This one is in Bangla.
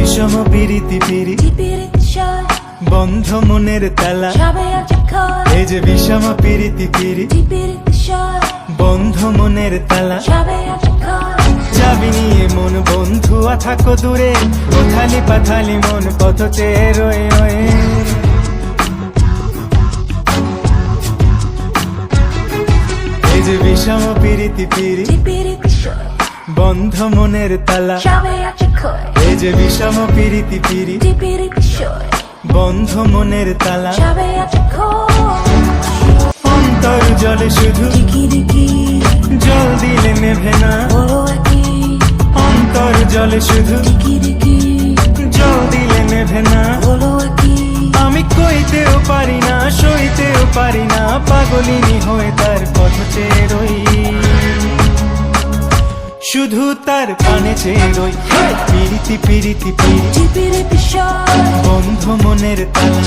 বিষম পিরিতি পিরি বন্ধ মনের তালা, এই যে বিষম পিরিতি পিরি বন্ধ মনের তালা। চাবি নিয়ে মন বন্ধুয়া থাকো দূরে, উথালি পাথালি মন পথ চেয়ে রয়ে রয়ে। এই যে বিষম পিরিতি পিরি বন্ধ মনের তালা, এই যে বিষম পিরিতি পিরি বন্ধ মনের তালা। অন্তর জলে শুধু জল দিলে নেভে না, অন্তর জলে শুধু জল দিলে নেভে না। আমি কইতেও পারি না, সইতেও পারি না, পাগলিনী হয়ে তার পথ চেয়ে রই, শুধু তার পানে চেয়ে রই। পিরিতি পিরিতি পিরি বন্ধ মনের তালা।